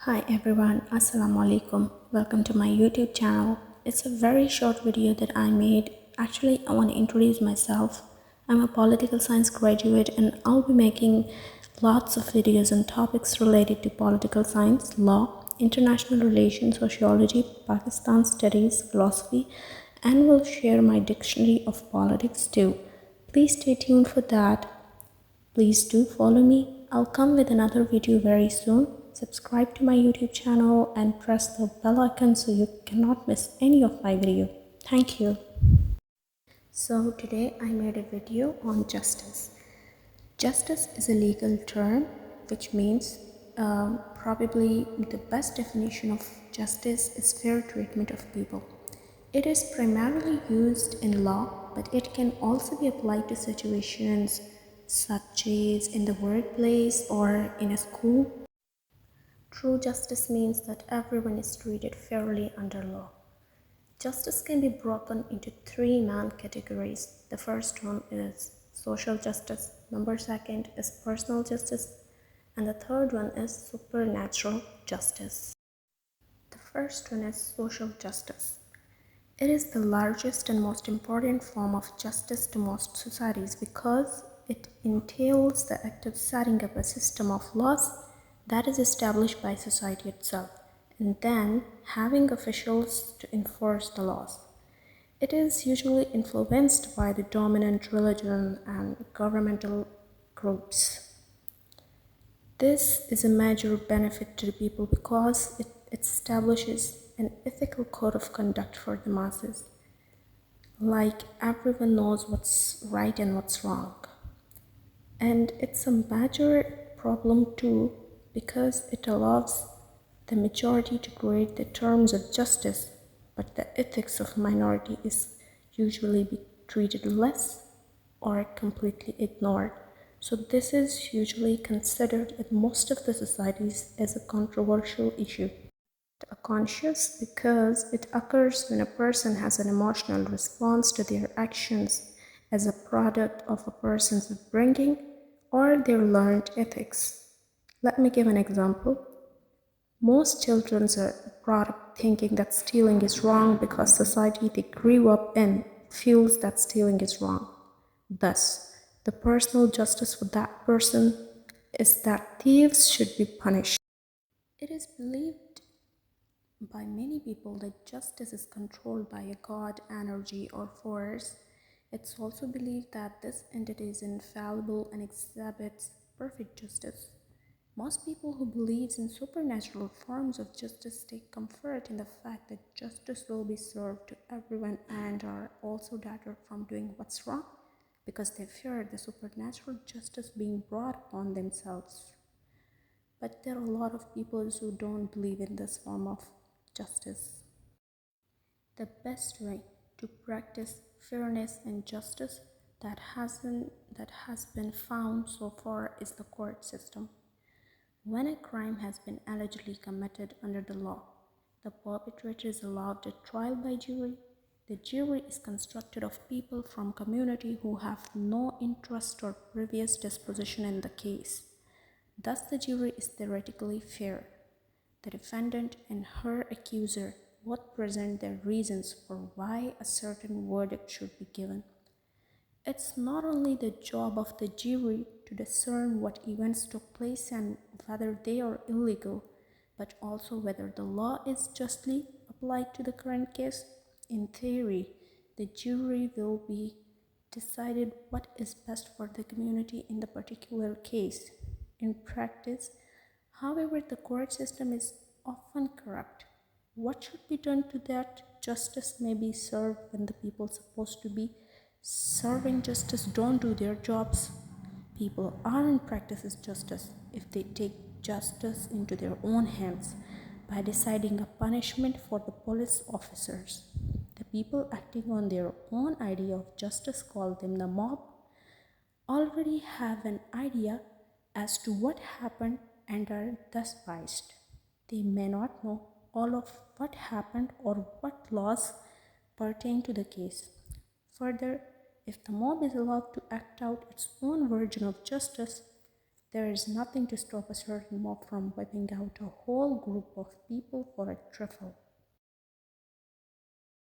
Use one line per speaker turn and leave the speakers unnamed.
Hi everyone, Assalamu alaikum. Welcome to my YouTube channel. It's a very short video that I made. Actually, I want to introduce myself. I'm a political science graduate and I'll be making lots of videos on topics related to political science, law, international relations, sociology, Pakistan studies, philosophy, and will share my dictionary of politics too. Please stay tuned for that. Please do follow me. I'll come with another video very soon. Subscribe to my YouTube channel and press the bell icon so you cannot miss any of my video. Thank you. So today I made a video on justice. Justice is a legal term which means probably the best definition of justice is fair treatment of people. It is primarily used in law, but it can also be applied to situations such as in the workplace or in a school. True justice means that everyone is treated fairly under law. Justice can be broken into three main categories. The first one is social justice, number second is personal justice, and the third one is supernatural justice. The first one is social justice. It is the largest and most important form of justice to most societies because it entails the act of setting up a system of laws that is established by society itself and then having officials to enforce the laws. It is usually influenced by the dominant religion and governmental groups. This is a major benefit to the people because it establishes an ethical code of conduct for the masses. Like everyone knows what's right and what's wrong. And it's a major problem too because it allows the majority to create the terms of justice, but the ethics of minority is usually be treated less or completely ignored. So this is usually considered in most of the societies as a controversial issue. Conscious because it occurs when a person has an emotional response to their actions as a product of a person's upbringing or their learned ethics. Let me give an example. Most children are brought up thinking that stealing is wrong because society they grew up in feels that stealing is wrong. Thus, the personal justice for that person is that thieves should be punished. It is believed by many people that justice is controlled by a god, energy, or force. It's also believed that this entity is infallible and exhibits perfect justice. Most people who believe in supernatural forms of justice take comfort in the fact that justice will be served to everyone and are also deterred from doing what's wrong because they fear the supernatural justice being brought upon themselves. But there are a lot of people who don't believe in this form of justice. The best way to practice fairness and justice that has been found so far is the court system. When a crime has been allegedly committed under the law, the perpetrator is allowed a trial by jury. The jury is constructed of people from community who have no interest or previous disposition in the case. Thus, the jury is theoretically fair. The defendant and her accuser both present their reasons for why a certain verdict should be given. It's not only the job of the jury to discern what events took place and whether they are illegal, but also whether the law is justly applied to the current case. In theory, the jury will be decided what is best for the community in the particular case. In practice, however, the court system is often corrupt. What should be done to that justice may be served when the people supposed to be serving justice don't do their jobs? People aren't practicing justice if they take justice into their own hands by deciding a punishment for the police officers. The people acting on their own idea of justice, call them the mob, already have an idea as to what happened and are thus biased. They may not know all of what happened or what laws pertain to the case. Further, if the mob is allowed to act out its own version of justice,
There is nothing to stop a certain mob from wiping out a whole group of people for a trifle.